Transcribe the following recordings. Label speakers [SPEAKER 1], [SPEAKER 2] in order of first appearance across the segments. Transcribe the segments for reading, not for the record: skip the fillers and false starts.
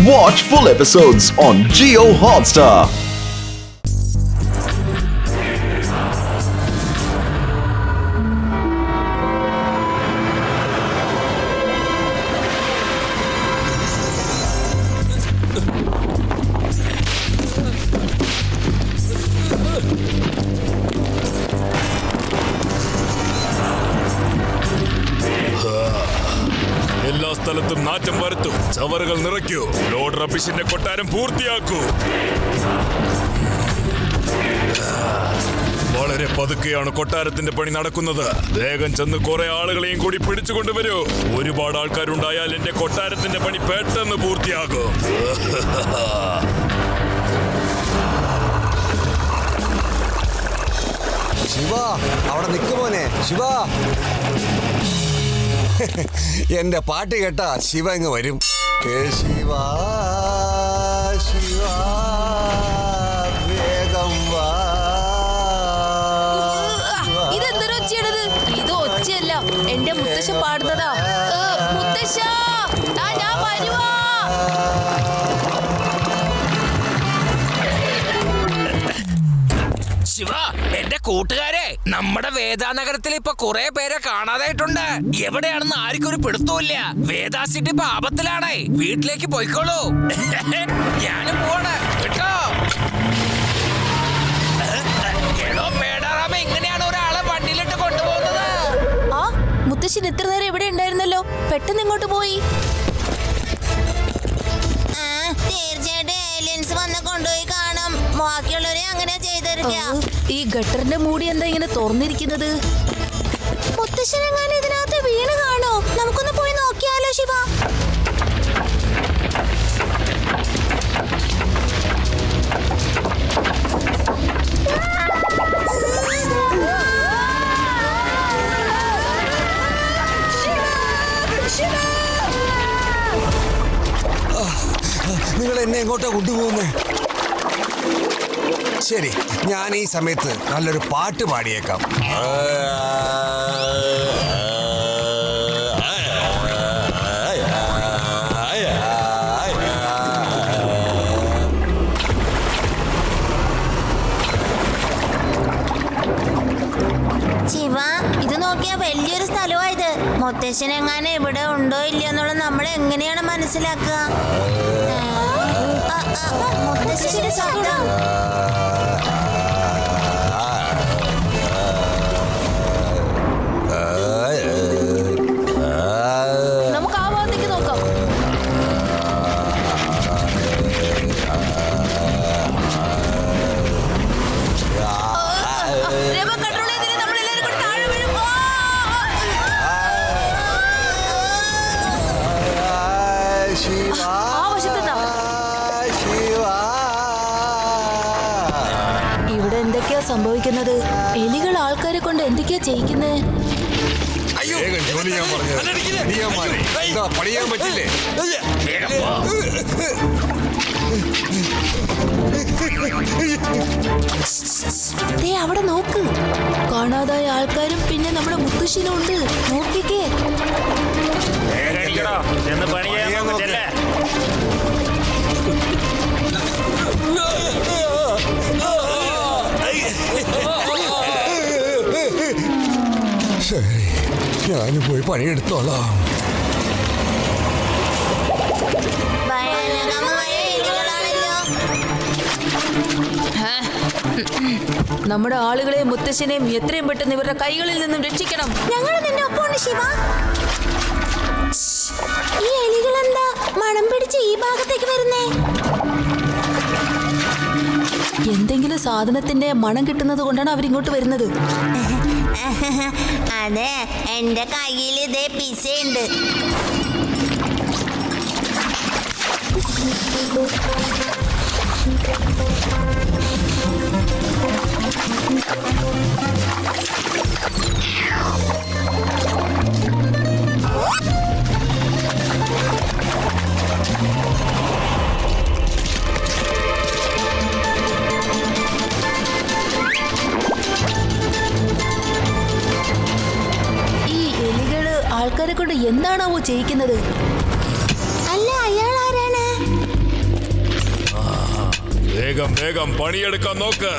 [SPEAKER 1] Watch full episodes on Jio Hotstar.
[SPEAKER 2] എല്ലാ സ്ഥലത്തും നാറ്റം വരുത്തു, ചവറുകൾ നിറയ്ക്കൂ, ലോഡ് റബിഷിന്റെ കൊട്ടാരം പൂർത്തിയാക്കൂ. വളരെ പതുക്കെയാണ് കൊട്ടാരത്തിന്റെ പണി നടക്കുന്നത്. വേഗം ചെന്ന് കുറെ ആളുകളെയും കൂടി പിടിച്ചുകൊണ്ടുവരൂ. ഒരുപാട് ആൾക്കാരുണ്ടായാൽ എന്റെ കൊട്ടാരത്തിന്റെ പണി പെട്ടെന്ന് പൂർത്തിയാകും.
[SPEAKER 3] ശിവ, അവിടെ നിൽക്കുമോനെ ശിവ. എന്റെ പാട്ട് കേട്ടാ ശിവ ഇങ്ങ് വരും. ശിവ ശിവ വേഗം വാ.
[SPEAKER 4] ഇതെന്തൊരു ഒച്ചയാണത്? ഇത് ഒച്ചയല്ല, എന്റെ മുത്തശ്ശൻ പാടുന്നതാ. മുത്തശ്ശ, ഞാൻ വരുവാ.
[SPEAKER 5] ശിവ, എന്റെ കൂട്ടുകാരെ, നമ്മുടെ വേദാനഗരത്തിൽ ഇപ്പൊ കുറെ പേരെ കാണാതായിട്ടുണ്ട്. എവിടെയാണെന്ന് ആർക്കും ഒരു പിടുത്തമില്ല. വേദാ സിറ്റി ഇപ്പൊ ആപത്തിലാണേ. വീട്ടിലേക്ക് പോയിക്കോളൂ. ഞാനും പോണ് കേട്ടോ. എടോ പേടാറാമ, എങ്ങനെയാണ് ഒരാളെ വണ്ടിയിലിട്ട് കൊണ്ടുപോകുന്നത്?
[SPEAKER 4] ആ മുത്തശ്ശൻ ഇത്ര നേരം ഇവിടെ ഉണ്ടായിരുന്നല്ലോ, പെട്ടെന്ന് ഇങ്ങോട്ട് പോയി.
[SPEAKER 6] തീർച്ചയായിട്ടും ഏലിയൻസ് വന്ന് കൊണ്ടുപോയി കാണും. ബാക്കിയുള്ളവരെ അങ്ങനെ ചെയ്തിരിക്ക.
[SPEAKER 4] ഈ ഗട്ടറിന്റെ മൂടി എന്താ ഇങ്ങനെ തുറന്നിരിക്കുന്നത്?
[SPEAKER 6] മുത്തശ്ശനെങ്ങാനും ഇതിനകത്ത് വീണ് കാണോ? നമുക്കൊന്ന് പോയി നോക്കിയാലോ ശിവ.
[SPEAKER 3] നിങ്ങൾ എന്നെ എങ്ങോട്ടാ കൊണ്ടുപോകുന്നേ? ശരി, ഞാൻ ഈ സമയത്ത് നല്ലൊരു പാട്ട് പാടിയേക്കാം.
[SPEAKER 6] ശിവ, ഇത് നോക്കിയാ വലിയൊരു സ്ഥലമായത്. മുത്തശ്ശനെങ്ങാനും ഇവിടെ ഉണ്ടോ ഇല്ലയോ എന്നുള്ളത് നമ്മൾ എങ്ങനെയാണ് മനസ്സിലാക്കുക? മുത്തശ്ശന്റെ ശബ്ദം.
[SPEAKER 4] നമുക്ക് ആ ഭാഗത്തേക്ക് നോക്കാം. കൺട്രോൾ ചെയ്തില്ലേ, നമ്മളെല്ലാരും കൂടി താഴെ വീഴും. ആ വശത്തുനിന്നാ. ഇവിടെ എന്തൊക്കെയാ സംഭവിക്കുന്നത്? എലികൾ ആൾക്കാരെ കൊണ്ട് എന്തൊക്കെയാ ചെയ്യിക്കുന്നേ?
[SPEAKER 3] വേഗം ജോലി ചെയ്യാൻ പറഞ്ഞത്. എന്താ പണിയാൻ പറ്റില്ലേ?
[SPEAKER 4] ദേ അവിടെ നോക്ക്, കാണാതായ ആൾക്കാരും പിന്നെ നമ്മുടെ മുത്തശ്ശിനും ഉണ്ട്. നോക്കിക്കേ.
[SPEAKER 3] ശരി, ഞാനും പോയി പണിയെടുത്തോളാം.
[SPEAKER 6] ഭയാനകമായ എലികളാണല്ലോ.
[SPEAKER 4] നമ്മുടെ ആളുകളെയും മുത്തശ്ശനെയും എത്രയും പെട്ടെന്ന് ഇവരുടെ കൈകളിൽ നിന്നും രക്ഷിക്കണം.
[SPEAKER 6] ഞങ്ങൾ നിന്റെ ഒപ്പമുണ്ട് ശിവ. ഈ എലികളെന്താ മണം പിടിച്ച് ഈ ഭാഗത്തേക്ക് വരുന്നേ?
[SPEAKER 4] എന്തെങ്കിലും സാധനത്തിന്റെ മണം കിട്ടുന്നത് കൊണ്ടാണ് അവരിങ്ങോട്ട് വരുന്നത്.
[SPEAKER 6] അതെ, എന്റെ കയ്യിൽ ഇതേ പിസയുണ്ട്.
[SPEAKER 4] ആൾക്കാരെ കൊണ്ട് എന്താണാവോ ചെയ്യിക്കുന്നത്?
[SPEAKER 6] അല്ല, അയാൾ ആരാണ്?
[SPEAKER 2] വേഗം വേഗം പണിയെടുക്കാൻ നോക്ക്.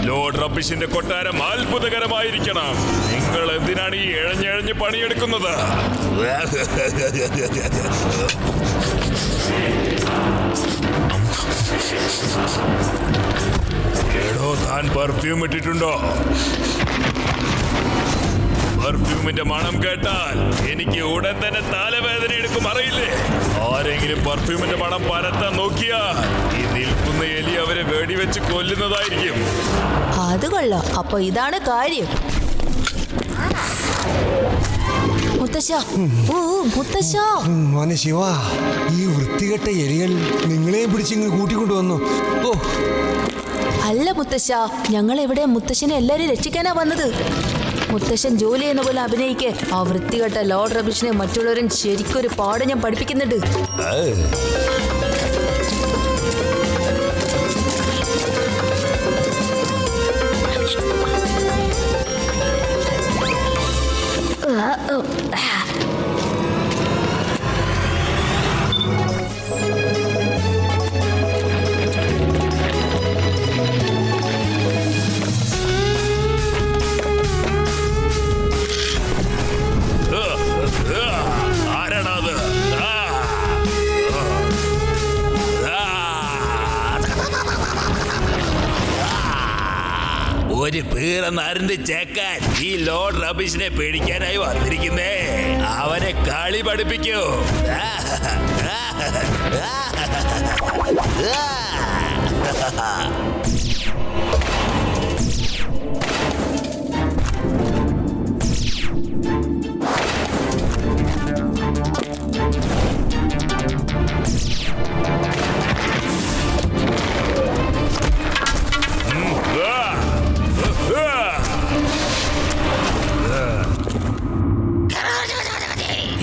[SPEAKER 2] ലോർഡ് റബീഷിന്റെ കൊട്ടാരം അത്ഭുതകരമായിരിക്കണം. നിങ്ങൾ എന്തിനാണ് ഈ ഇഴഞ്ഞിഴഞ്ഞ് പണിയെടുക്കുന്നത്? എടോ, താൻ പെർഫ്യൂം ഇട്ടിട്ടുണ്ടോ? പെർഫ്യൂമിന്റെ മണം കേട്ടാൽ എനിക്ക് ഉടൻ തന്നെ തലവേദന എടുക്കും, അറിയില്ലേ? ആരെങ്കിലും പെർഫ്യൂമിന്റെ മണം പരത്താൻ നോക്കിയാൽ ഈ നിൽക്കുന്ന എലി അവരെ വെടിവെച്ച് കൊല്ലുന്നതായിരിക്കും.
[SPEAKER 4] അത് കൊള്ളാം. അപ്പൊ ഇതാണ് കാര്യം. മുത്തശ്ശ, ഓ മുത്തശ്ശ.
[SPEAKER 3] മോനെ ശിവ, ഈ വൃത്തികെട്ട എലികൾ നിങ്ങളെയും പിടിച്ചിങ്ങ് കൂട്ടിക്കൊണ്ടുവന്നു. ഓ
[SPEAKER 4] അല്ല മുത്തശ്ശ, ഞങ്ങൾ ഇവിടെ മുത്തശ്ശനെ എല്ലാരും രക്ഷിക്കാനാ വന്നത്. മുത്തശ്ശൻ ജോലി ചെയ്യുന്ന പോലെ അഭിനയിക്കെ. ആ വൃത്തികെട്ട ലോർഡ് റബീഷിനെ മറ്റുള്ളവരും ശരിക്കൊരു പാഠം ഞാൻ പഠിപ്പിക്കുന്നുണ്ട്.
[SPEAKER 2] ആരാണത്? ഒരു പീറന്നാരിന്റെ ചേക്കാൻ ഈ ലോർഡ് റബീഷിനെ പേടിക്കാനായി വന്നിരിക്കുന്നേ. അവനെ കളി പഠിപ്പിക്കൂ.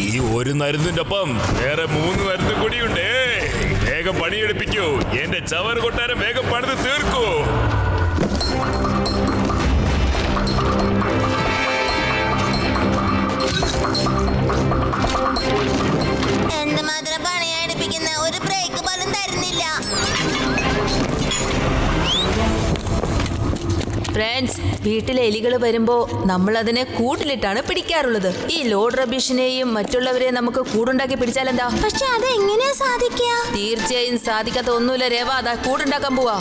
[SPEAKER 2] ഈ ഒരു മരുന്നിന്റെ ഒപ്പം വേറെ 3 മരുന്ന് കൂടിയുണ്ടേ. വേഗം പണിയെടുപ്പിക്കൂ. എന്റെ ചവർ കൊട്ടാരം വേഗം പണിത് തീർക്കൂ.
[SPEAKER 6] എന്തുമാത്രം പണിയെടുപ്പിക്കുന്ന, ഒരു ബ്രേക്ക് പോലും തരുന്നില്ല.
[SPEAKER 4] ഫ്രണ്ട്സ്, വീട്ടിലെ എലികൾ വരുമ്പോ നമ്മൾ അതിനെ കൂട്ടിലിട്ടാണ് പിടിക്കാറുള്ളത്. ഈ ലോർഡ് റബീഷിനെയും മറ്റുള്ളവരെയും നമുക്ക് കൂടുണ്ടാക്കി പിടിച്ചാലെന്താ?
[SPEAKER 6] പക്ഷെ അത് എങ്ങനെയാ സാധിക്കുക?
[SPEAKER 4] തീർച്ചയായും സാധിക്കാത്ത ഒന്നുമില്ല രേവ. അതാ കൂടുണ്ടാക്കാൻ പോവാ.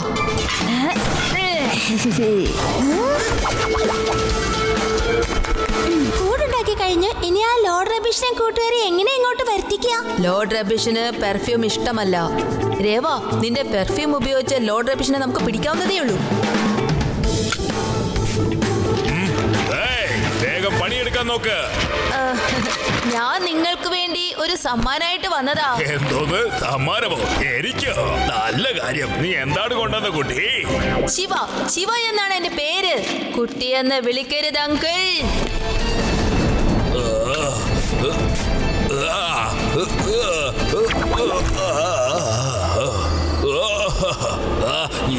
[SPEAKER 6] കൂടുണ്ടാക്കി കഴിഞ്ഞു. ഇനി ആ ലോർഡ് റബീഷിനെ കൂട്ടുകാരെ എങ്ങനെ ഇങ്ങോട്ട് വരുത്തിക്കുക?
[SPEAKER 4] ലോർഡ് റബീഷിന് പെർഫ്യൂം ഇഷ്ടമല്ല. രേവ, നിന്റെ പെർഫ്യൂം ഉപയോഗിച്ച് ലോർഡ് റബീഷിനെ നമുക്ക് പിടിക്കാവുന്നതേ ഉള്ളൂ.
[SPEAKER 2] വേഗം പണിയെടുക്കാൻ നോക്ക്.
[SPEAKER 4] ഞാൻ നിങ്ങൾക്ക് വേണ്ടി ഒരു സമ്മാനമായിട്ട് വന്നതാ.
[SPEAKER 2] എന്തോന്ന് സമ്മാനമോ? എനിക്കോ? നല്ല കാര്യം. നീ എന്താണ് കൊണ്ടുവന്ന കുട്ടി?
[SPEAKER 4] ശിവ. ശിവ എന്നാണ് എന്റെ പേര്. കുട്ടിയെന്ന് വിളിക്കരുത് അങ്കിൾ.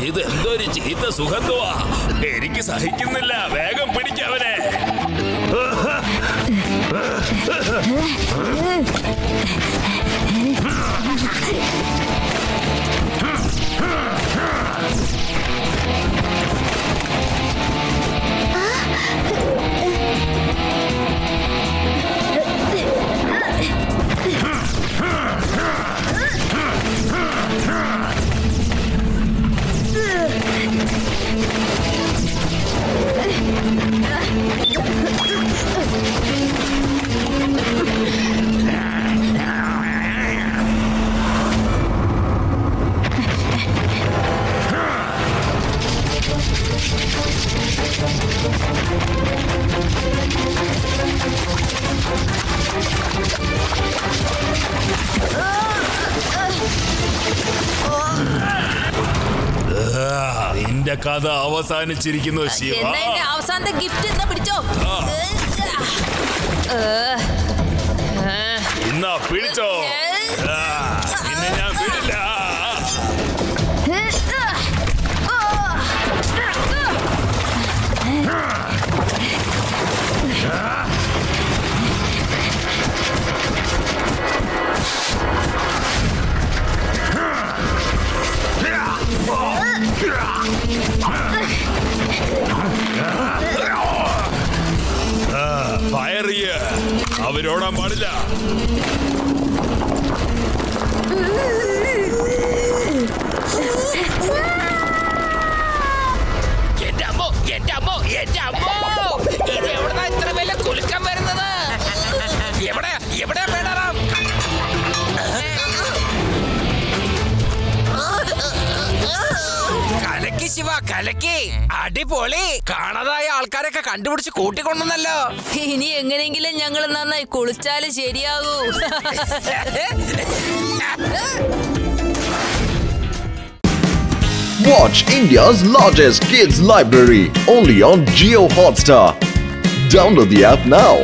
[SPEAKER 2] ഇതെന്തൊരു ചീത്ത സുഗന്ധമാ. എനിക്ക് സഹിക്കുന്നില്ല. വേഗം പിടിക്കവനെ. നിന്റെ കഥ അവസാനിച്ചിരിക്കുന്നു ശിവ.
[SPEAKER 4] എന്നാ എന്റെ അവസാനത്തെ ഗിഫ്റ്റ് എന്നാ പിടിച്ചോ.
[SPEAKER 2] ഇന്നാ പിടിച്ചോ. പിന്നെ ഞാൻ വിടില്ല. ഓടാൻ പാടില്ല.
[SPEAKER 5] എന്റെ അമ്മോ, എന്റെ അമ്മോ, എന്റെ അമ്മോ! ഇത് എവിടുന്നാ ഇത്ര വലിയ കുലുക്കം വരുന്നത്? എവിടെയാ പേടറാം? കലക്കി ശിവ, കലക്കി, അടിപൊളി. കാണാതായ ആൾക്കാരൊക്കെ കണ്ടുപിടിച്ച് കൂട്ടിക്കൊണ്ടെന്നല്ലോ.
[SPEAKER 4] ഇനി എങ്ങനെയെങ്കിലും ഞങ്ങൾ നന്നായി കുളിച്ചാലും ശരിയാകൂ.
[SPEAKER 1] Watch India's largest kids library only on Jio Hotstar. Download the app now.